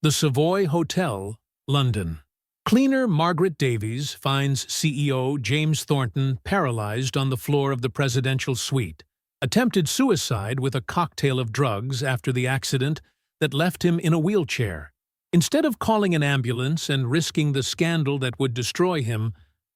The Savoy Hotel, London. Cleaner Margaret Davies finds CEO James Thornton paralyzed on the floor of the presidential suite, attempted suicide with a cocktail of drugs after the accident that left him in a wheelchair. Instead of calling an ambulance and risking the scandal that would destroy him,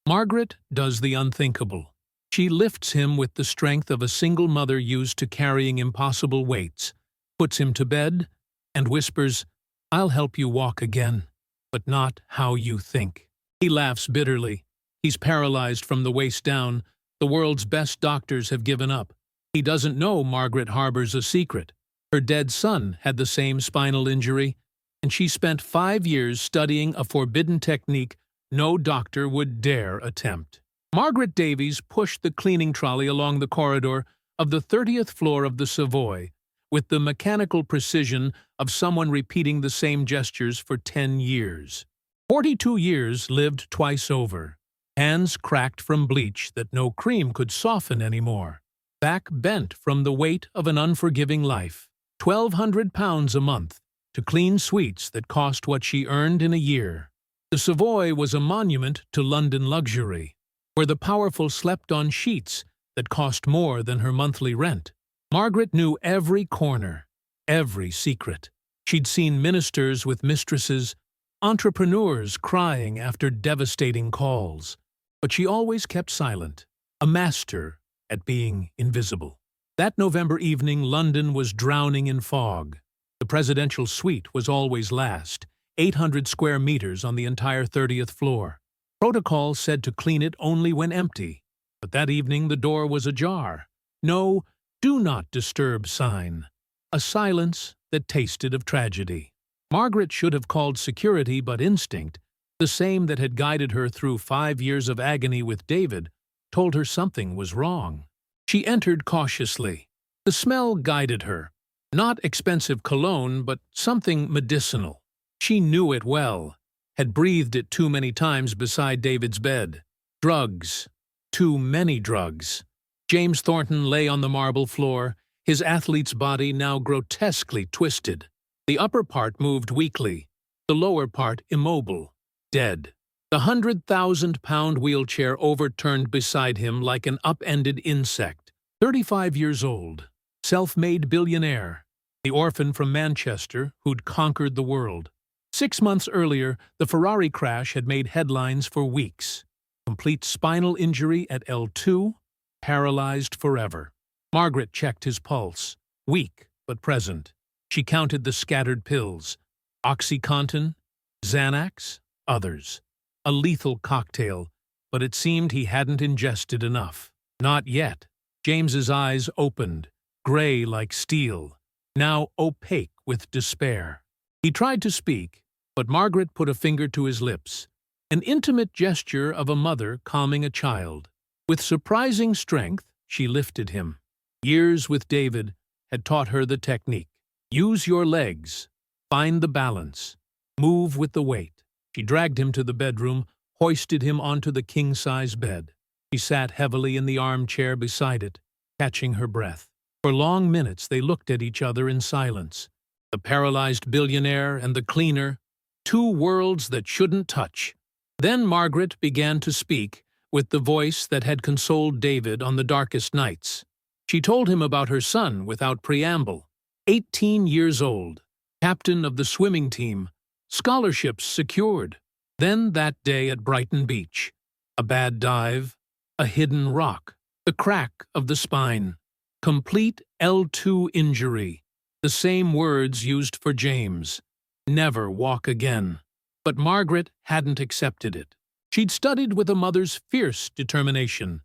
Margaret does the unthinkable. She lifts him with the strength of a single mother used to carrying impossible weights, puts him to bed, and whispers, "I'll help you walk again, but not how you think." He laughs bitterly. He's paralyzed from the waist down. The world's best doctors have given up. He doesn't know Margaret harbors a secret. Her dead son had the same spinal injury, and she spent 5 years studying a forbidden technique no doctor would dare attempt. Margaret Davies pushed the cleaning trolley along the corridor of the 30th floor of the Savoy with the mechanical precision of someone repeating the same gestures for 10 years. 42 years lived twice over, hands cracked from bleach that no cream could soften anymore, back bent from the weight of an unforgiving life, 1,200 pounds a month to clean suites that cost what she earned in a year. The Savoy was a monument to London luxury, where the powerful slept on sheets that cost more than her monthly rent. Margaret knew every corner, every secret. She'd seen ministers with mistresses, entrepreneurs crying after devastating calls. But she always kept silent, a master at being invisible. That November evening, London was drowning in fog. The presidential suite was always last, 800 square meters on the entire 30th floor. Protocol said to clean it only when empty, but that evening the door was ajar. No "do not disturb" sign. A silence that tasted of tragedy. Margaret should have called security, but instinct, the same that had guided her through 5 years of agony with David, told her something was wrong. She entered cautiously. The smell guided her. Not expensive cologne, but something medicinal. She knew it well, had breathed it too many times beside David's bed. Drugs. Too many drugs. James Thornton lay on the marble floor, his athlete's body now grotesquely twisted. The upper part moved weakly, the lower part immobile, dead. The 100,000-pound wheelchair overturned beside him like an upended insect. 35 years old, self-made billionaire, the orphan from Manchester who'd conquered the world. 6 months earlier, the Ferrari crash had made headlines for weeks. Complete spinal injury at L2, paralyzed forever. Margaret checked his pulse, weak but present. She counted the scattered pills, OxyContin, Xanax, others. A lethal cocktail, but it seemed he hadn't ingested enough. Not yet. James's eyes opened, gray like steel, now opaque with despair. He tried to speak, but Margaret put a finger to his lips, an intimate gesture of a mother calming a child. With surprising strength, she lifted him. Years with David had taught her the technique. Use your legs, find the balance, move with the weight. She dragged him to the bedroom, hoisted him onto the king-size bed. She sat heavily in the armchair beside it, catching her breath. For long minutes they looked at each other in silence. The paralyzed billionaire and the cleaner, two worlds that shouldn't touch. Then Margaret began to speak, with the voice that had consoled David on the darkest nights. She told him about her son without preamble. 18 years old, captain of the swimming team, scholarships secured. Then that day at Brighton Beach. A bad dive, a hidden rock, the crack of the spine. Complete L2 injury. The same words used for James. Never walk again. But Margaret hadn't accepted it. She'd studied with a mother's fierce determination.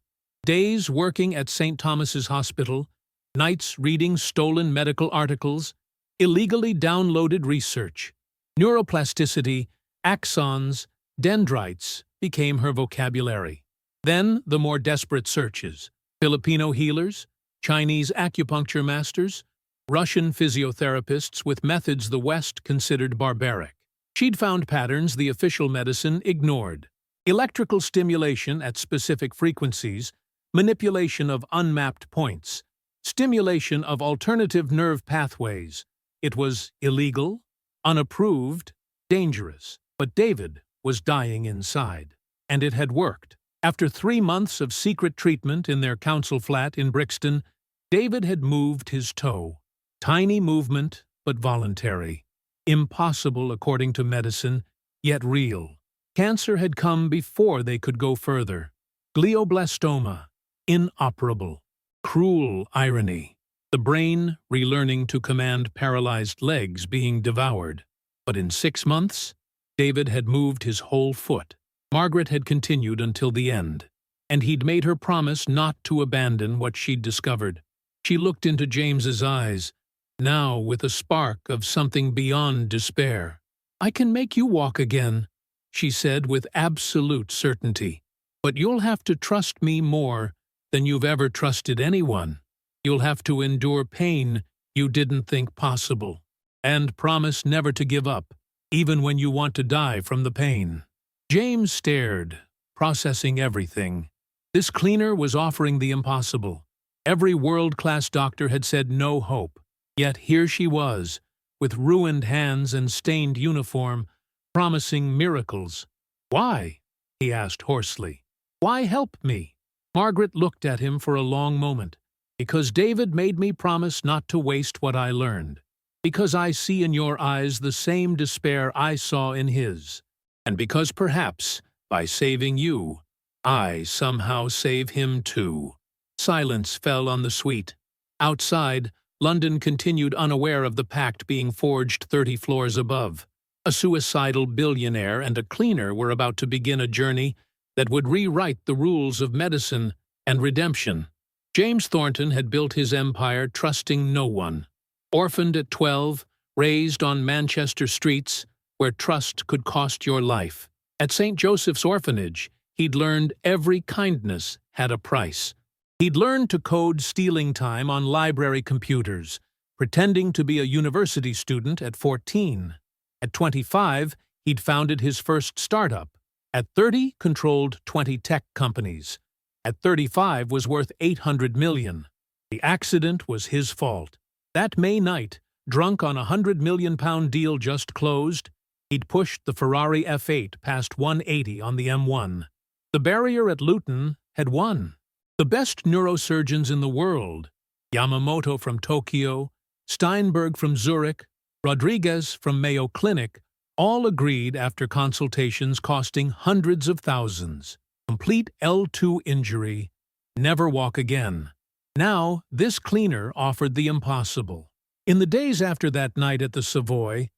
Days working at St. Thomas's Hospital, nights reading stolen medical articles, illegally downloaded research. Neuroplasticity, axons, dendrites became her vocabulary. Then the more desperate searches. Filipino healers, Chinese acupuncture masters, Russian physiotherapists with methods the West considered barbaric. She'd found patterns the official medicine ignored. Electrical stimulation at specific frequencies, manipulation of unmapped points, stimulation of alternative nerve pathways. It was illegal, Unapproved, dangerous, but David was dying inside. And it had worked. After 3 months of secret treatment in their council flat in Brixton, David had moved his toe. Tiny movement, but voluntary. Impossible according to medicine, yet real. Cancer had come before they could go further. Glioblastoma, inoperable. Cruel irony. The brain relearning to command paralyzed legs being devoured. But in 6 months, David had moved his whole foot. Margaret had continued until the end, and he'd made her promise not to abandon what she'd discovered. She looked into James's eyes, now with a spark of something beyond despair. "I can make you walk again," she said with absolute certainty. "But you'll have to trust me more than you've ever trusted anyone. You'll have to endure pain you didn't think possible. And promise never to give up, even when you want to die from the pain." James stared, processing everything. This cleaner was offering the impossible. Every world-class doctor had said no hope. Yet here she was, with ruined hands and stained uniform, promising miracles. "Why?" he asked hoarsely. "Why help me?" Margaret looked at him for a long moment. "Because David made me promise not to waste what I learned. Because I see in your eyes the same despair I saw in his. And because perhaps, by saving you, I somehow save him too." Silence fell on the suite. Outside, London continued unaware of the pact being forged 30 floors above. A suicidal billionaire and a cleaner were about to begin a journey that would rewrite the rules of medicine and redemption. James Thornton had built his empire trusting no one. Orphaned at 12, raised on Manchester streets, where trust could cost your life. At St. Joseph's Orphanage, he'd learned every kindness had a price. He'd learned to code stealing time on library computers, pretending to be a university student at 14. At 25, he'd founded his first startup. At 30, controlled 20 tech companies. At 35, was worth $800 million. The accident was his fault. That May night, drunk on a £100 million deal just closed, he'd pushed the Ferrari F8 past 180 on the M1. The barrier at Luton had won. The best neurosurgeons in the world, Yamamoto from Tokyo, Steinberg from Zurich, Rodriguez from Mayo Clinic, all agreed after consultations costing hundreds of thousands. Complete L2 injury, never walk again. Now, this cleaner offered the impossible. In the days after that night at the Savoy,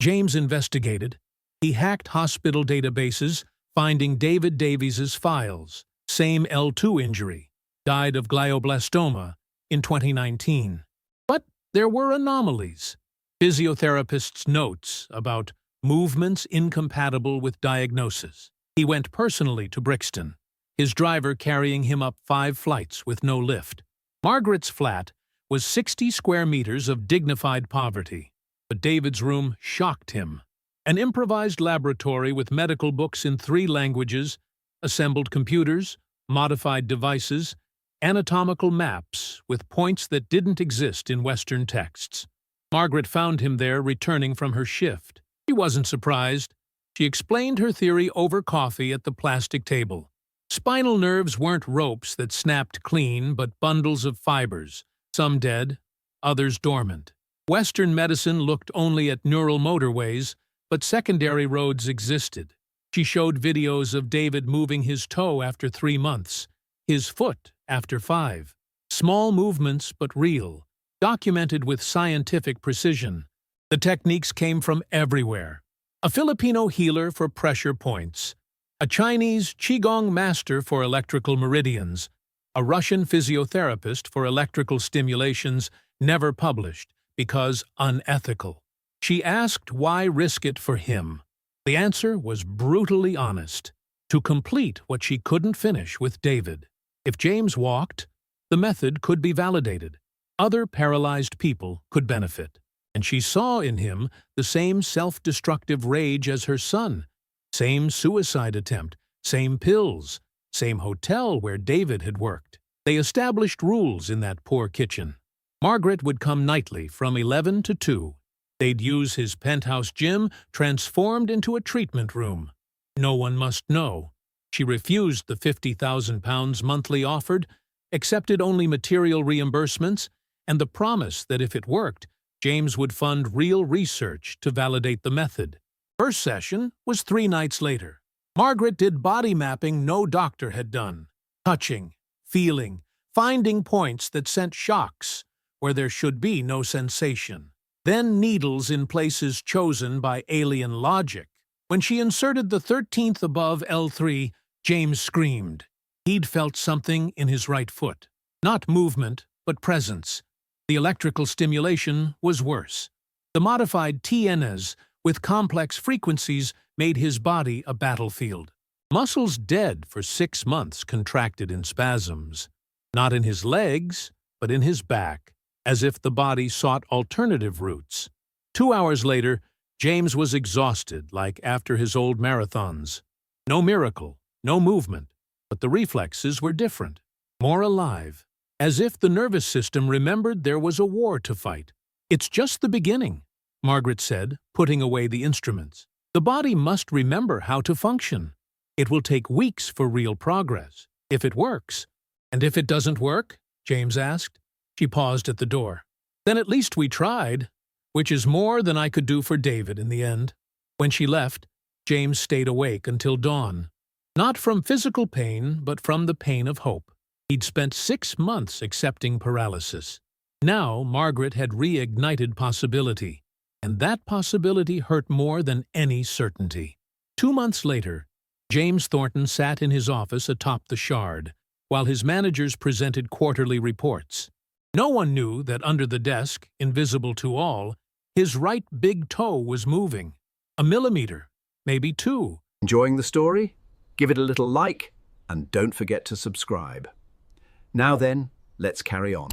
James investigated. He hacked hospital databases, finding David Davies's files. Same L2 injury. Died of glioblastoma in 2019. But there were anomalies. Physiotherapists' notes about movements incompatible with diagnosis. He went personally to Brixton, his driver carrying him up 5 flights with no lift. Margaret's flat was 60 square meters of dignified poverty. But David's room shocked him. An improvised laboratory with medical books in 3 languages, assembled computers, modified devices, anatomical maps with points that didn't exist in Western texts. Margaret found him there returning from her shift. She wasn't surprised. She explained her theory over coffee at the plastic table. Spinal nerves weren't ropes that snapped clean, but bundles of fibers, some dead, others dormant. Western medicine looked only at neural motorways, but secondary roads existed. She showed videos of David moving his toe after 3 months, his foot after 5. Small movements but real, documented with scientific precision. The techniques came from everywhere. A Filipino healer for pressure points, a Chinese Qigong master for electrical meridians, a Russian physiotherapist for electrical stimulations never published because unethical. She asked why risk it for him. The answer was brutally honest: to complete what she couldn't finish with David. If James walked, the method could be validated. Other paralyzed people could benefit. And she saw in him the same self-destructive rage as her son, same suicide attempt, same pills, same hotel where David had worked. They established rules in that poor kitchen. Margaret would come nightly from 11 to 2. They'd use his penthouse gym, transformed into a treatment room. No one must know. She refused the £50,000 monthly offered, accepted only material reimbursements, and the promise that if it worked, James would fund real research to validate the method. First session was 3 nights later. Margaret did body mapping no doctor had done. Touching, feeling, finding points that sent shocks where there should be no sensation. Then needles in places chosen by alien logic. When she inserted the 13th above L3, James screamed. He'd felt something in his right foot. Not movement, but presence. The electrical stimulation was worse. The modified TNS with complex frequencies made his body a battlefield. Muscles dead for 6 months contracted in spasms. Not in his legs, but in his back, as if the body sought alternative routes. 2 hours later, James was exhausted like after his old marathons. No miracle, no movement, but the reflexes were different, more alive, as if the nervous system remembered there was a war to fight. "It's just the beginning," Margaret said, putting away the instruments. "The body must remember how to function. It will take weeks for real progress, if it works." "And if it doesn't work?" James asked. She paused at the door. "Then at least we tried, which is more than I could do for David in the end." When she left, James stayed awake until dawn. Not from physical pain, but from the pain of hope. He'd spent 6 months accepting paralysis. Now Margaret had reignited possibility, and that possibility hurt more than any certainty. 2 months later, James Thornton sat in his office atop the Shard, while his managers presented quarterly reports. No one knew that under the desk, invisible to all, his right big toe was moving. A millimeter, maybe 2. Enjoying the story? Give it a little like, and don't forget to subscribe. Now then, let's carry on.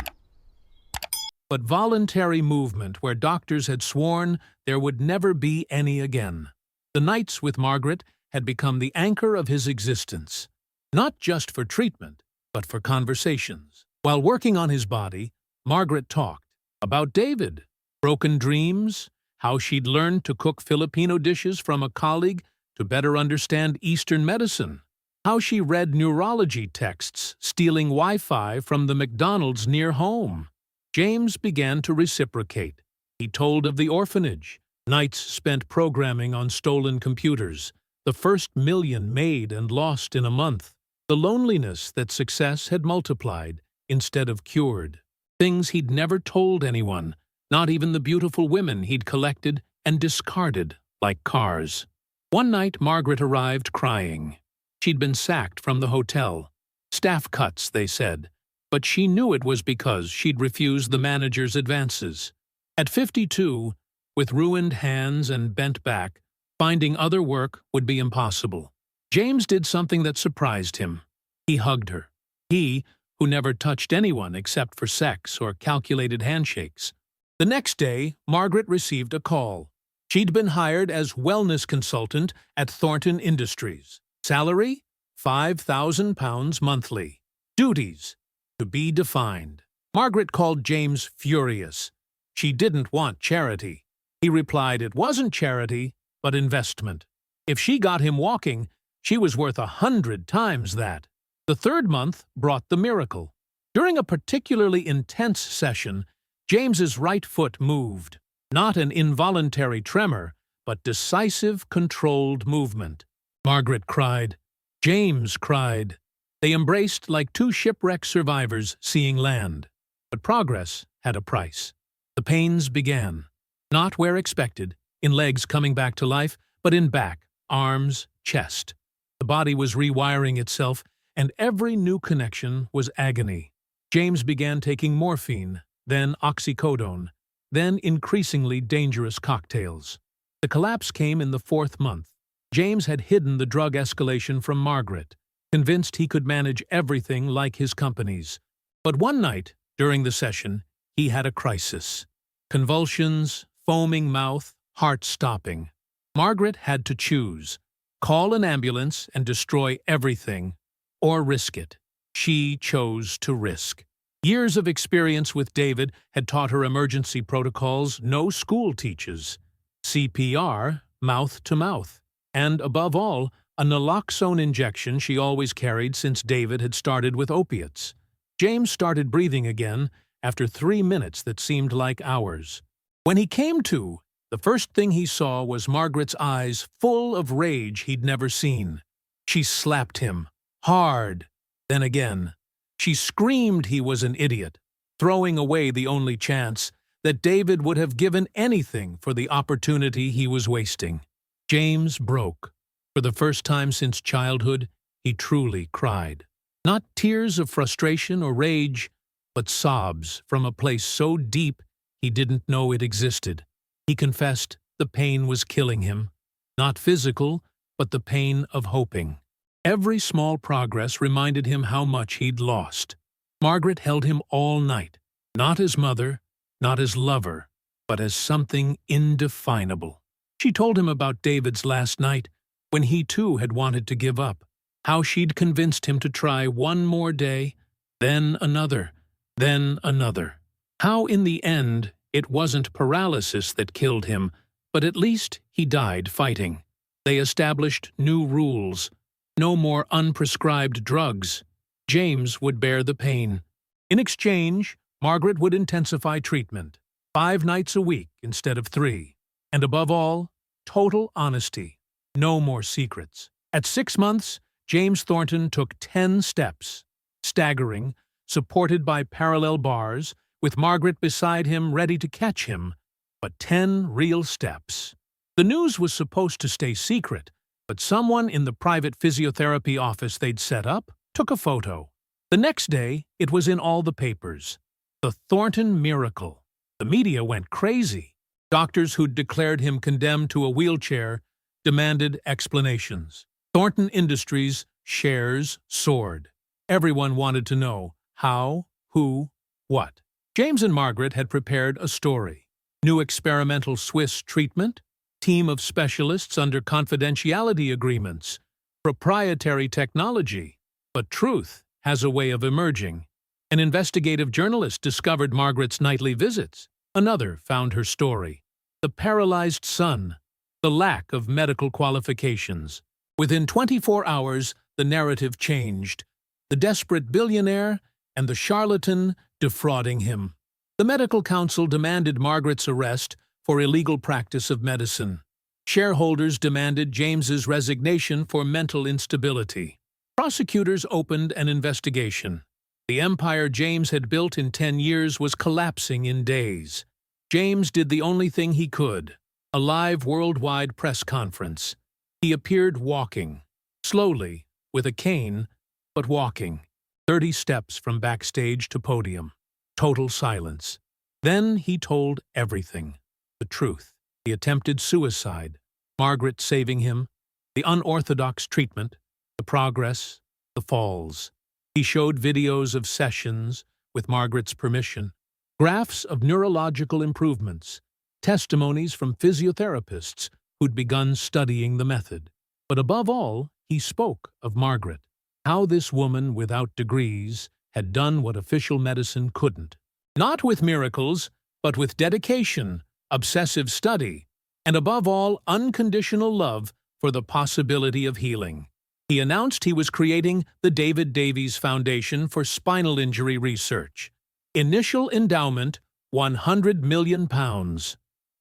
But voluntary movement where doctors had sworn there would never be any again. The nights with Margaret had become the anchor of his existence, not just for treatment, but for conversations. While working on his body, Margaret talked about David, broken dreams, how she'd learned to cook Filipino dishes from a colleague to better understand Eastern medicine, how she read neurology texts stealing Wi-Fi from the McDonald's near home. James began to reciprocate. He told of the orphanage, nights spent programming on stolen computers, the first million made and lost in a month, the loneliness that success had multiplied instead of cured, things he'd never told anyone, not even the beautiful women he'd collected and discarded like cars. One night Margaret arrived crying. She'd been sacked from the hotel. Staff cuts, they said, but she knew it was because she'd refused the manager's advances. At 52, with ruined hands and bent back, finding other work would be impossible. James did something that surprised him. He hugged her. He, who never touched anyone except for sex or calculated handshakes. The next day, Margaret received a call. She'd been hired as wellness consultant at Thornton Industries. Salary? £5,000 monthly. Duties? To be defined. Margaret called James furious. She didn't want charity. He replied it wasn't charity, but investment. If she got him walking, she was worth 100 times that. The 3rd month brought the miracle. During a particularly intense session, James's right foot moved. Not an involuntary tremor, but decisive, controlled movement. Margaret cried. James cried. They embraced like 2 shipwreck survivors seeing land. But progress had a price. The pains began. Not where expected, in legs coming back to life, but in back, arms, chest. The body was rewiring itself, and every new connection was agony. James began taking morphine, then oxycodone, then increasingly dangerous cocktails. The collapse came in the 4th month. James had hidden the drug escalation from Margaret, convinced he could manage everything like his companies. But one night, during the session, he had a crisis. Convulsions, foaming mouth, heart stopping. Margaret had to choose. Call an ambulance and destroy everything, or risk it. She chose to risk. Years of experience with David had taught her emergency protocols no school teaches: CPR, mouth to mouth, and, above all, a naloxone injection she always carried since David had started with opiates. James started breathing again after 3 minutes that seemed like hours. When he came to, the first thing he saw was Margaret's eyes full of rage he'd never seen. She slapped him, hard, then again. She screamed he was an idiot, throwing away the only chance that David would have given anything for the opportunity he was wasting. James broke. For the first time since childhood, he truly cried. Not tears of frustration or rage, but sobs from a place so deep he didn't know it existed. He confessed the pain was killing him. Not physical, but the pain of hoping. Every small progress reminded him how much he'd lost. Margaret held him all night, not as mother, not as lover, but as something indefinable. She told him about David's last night, when he too had wanted to give up, how she'd convinced him to try one more day, then another, then another. How in the end it wasn't paralysis that killed him, but at least he died fighting. They established new rules. No more unprescribed drugs. James would bear the pain. In exchange, Margaret would intensify treatment, 5 nights a week instead of 3. And above all, total honesty. No more secrets. At 6 months, James Thornton took 10 steps, staggering, supported by parallel bars, with Margaret beside him ready to catch him, but 10 real steps. The news was supposed to stay secret, but someone in the private physiotherapy office they'd set up took a photo. The next day, it was in all the papers. The Thornton miracle. The media went crazy. Doctors who'd declared him condemned to a wheelchair demanded explanations. Thornton Industries' shares soared. Everyone wanted to know how, who, what. James and Margaret had prepared a story. New experimental Swiss treatment, team of specialists under confidentiality agreements, proprietary technology. But truth has a way of emerging. An investigative journalist discovered Margaret's nightly visits. Another found her story. The paralyzed son. The lack of medical qualifications. Within 24 hours, the narrative changed. The desperate billionaire and the charlatan defrauding him. The medical council demanded Margaret's arrest for illegal practice of medicine. Shareholders demanded James's resignation for mental instability. Prosecutors opened an investigation. The empire James had built in 10 years was collapsing in days. James did the only thing he could, a live worldwide press conference. He appeared walking, slowly, with a cane, but walking, 30 steps from backstage to podium. Total silence. Then he told everything. The truth. The attempted suicide. Margaret saving him. The unorthodox treatment. The progress. The falls. He showed videos of sessions, with Margaret's permission. Graphs of neurological improvements. Testimonies from physiotherapists who'd begun studying the method. But above all, he spoke of Margaret. How this woman without degrees had done what official medicine couldn't. Not with miracles, but with dedication, obsessive study, and above all, unconditional love for the possibility of healing. He announced he was creating the David Davies Foundation for Spinal Injury Research. Initial endowment, £100 million.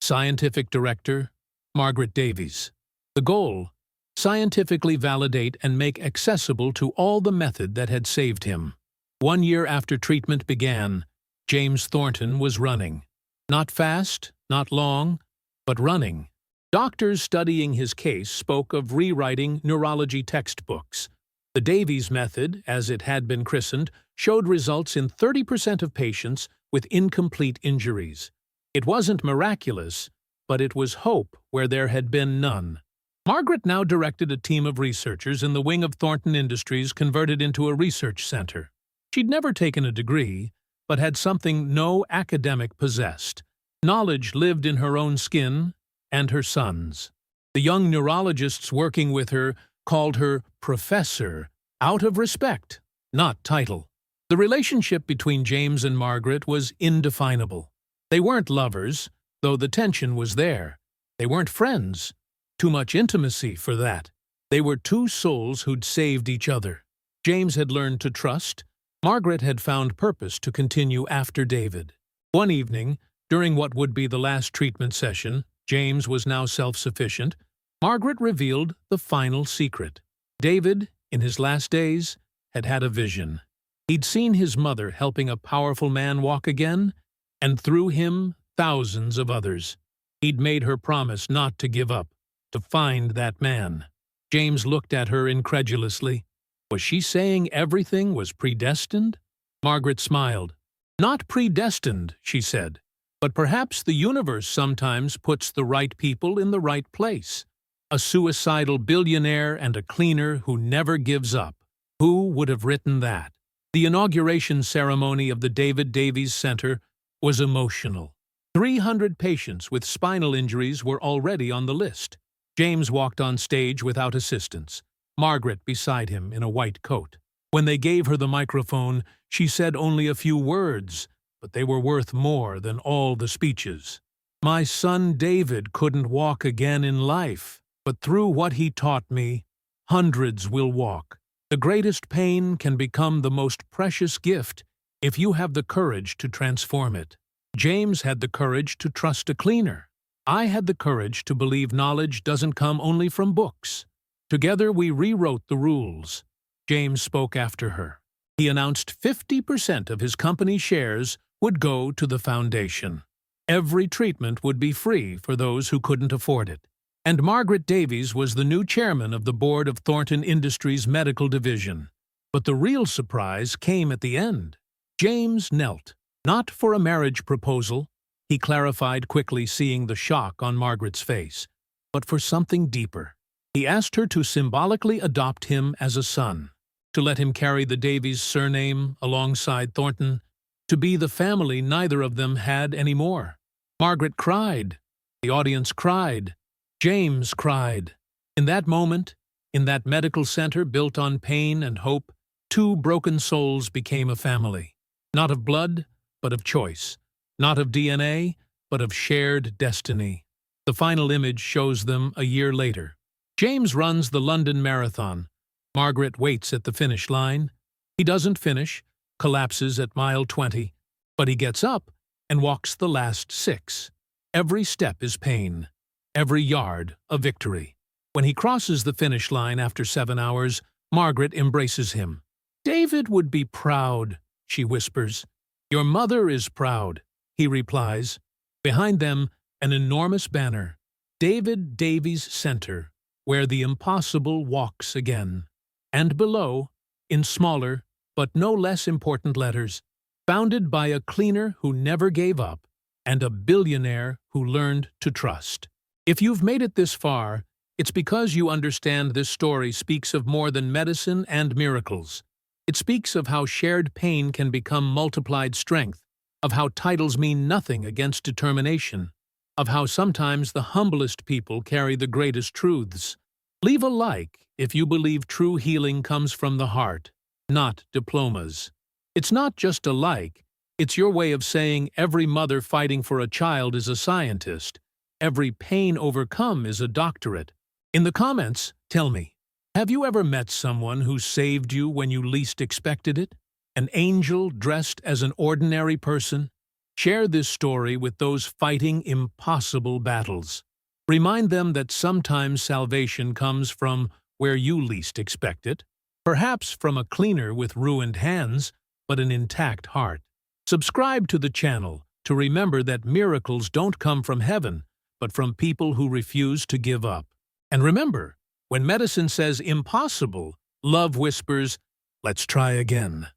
Scientific Director, Margaret Davies. The goal, scientifically validate and make accessible to all the method that had saved him. 1 year after treatment began, James Thornton was running. Not fast, not long, but running. Doctors studying his case spoke of rewriting neurology textbooks. The Davies method, as it had been christened, showed results in 30% of patients with incomplete injuries. It wasn't miraculous, but it was hope where there had been none. Margaret now directed a team of researchers in the wing of Thornton Industries converted into a research center. She'd never taken a degree, but had something no academic possessed. Knowledge lived in her own skin and her son's. The young neurologists working with her called her Professor out of respect, not title. The relationship between James and Margaret was indefinable. They weren't lovers, though the tension was there. They weren't friends. Too much intimacy for that. They were two souls who'd saved each other. James had learned to trust. Margaret had found purpose to continue after David. One evening, during what would be the last treatment session, James was now self-sufficient. Margaret revealed the final secret. David, in his last days, had had a vision. He'd seen his mother helping a powerful man walk again, and through him, thousands of others. He'd made her promise not to give up, to find that man. James looked at her incredulously. Was she saying everything was predestined? Margaret smiled. Not predestined, she said, but perhaps the universe sometimes puts the right people in the right place. A suicidal billionaire and a cleaner who never gives up. Who would have written that? The inauguration ceremony of the David Davies Center was emotional. 300 patients with spinal injuries were already on the list. James walked on stage without assistance, Margaret beside him in a white coat. When they gave her the microphone, she said only a few words, but they were worth more than all the speeches. My son David couldn't walk again in life, but through what he taught me, hundreds will walk. The greatest pain can become the most precious gift if you have the courage to transform it. James had the courage to trust a cleaner. I had the courage to believe knowledge doesn't come only from books. Together we rewrote the rules. James spoke after her. He announced 50% of his company shares would go to the foundation. Every treatment would be free for those who couldn't afford it. And Margaret Davies was the new chairman of the board of Thornton Industries' medical division. But the real surprise came at the end. James knelt, not for a marriage proposal, he clarified quickly, seeing the shock on Margaret's face, but for something deeper. He asked her to symbolically adopt him as a son, to let him carry the Davies surname alongside Thornton, to be the family neither of them had anymore. Margaret cried. The audience cried. James cried. In that moment, in that medical center built on pain and hope, two broken souls became a family. Not of blood, but of choice. Not of DNA, but of shared destiny. The final image shows them a year later. James runs the London Marathon. Margaret waits at the finish line. He doesn't finish, collapses at mile 20, but he gets up and walks the last 6. Every step is pain. Every yard a victory. When he crosses the finish line after 7 hours, Margaret embraces him. David would be proud, she whispers. Your mother is proud, he replies. Behind them, an enormous banner. David Davies Center, where the impossible walks again. And below, in smaller, but no less important letters, founded by a cleaner who never gave up, and a billionaire who learned to trust. If you've made it this far, it's because you understand this story speaks of more than medicine and miracles. It speaks of how shared pain can become multiplied strength, of how titles mean nothing against determination, of how sometimes the humblest people carry the greatest truths. Leave a like if you believe true healing comes from the heart, not diplomas. It's not just a like, it's your way of saying every mother fighting for a child is a scientist. Every pain overcome is a doctorate. In the comments, tell me, have you ever met someone who saved you when you least expected it? An angel dressed as an ordinary person? Share this story with those fighting impossible battles. Remind them that sometimes salvation comes from where you least expect it, perhaps from a cleaner with ruined hands, but an intact heart. Subscribe to the channel to remember that miracles don't come from heaven, but from people who refuse to give up. And remember, when medicine says impossible, love whispers, let's try again.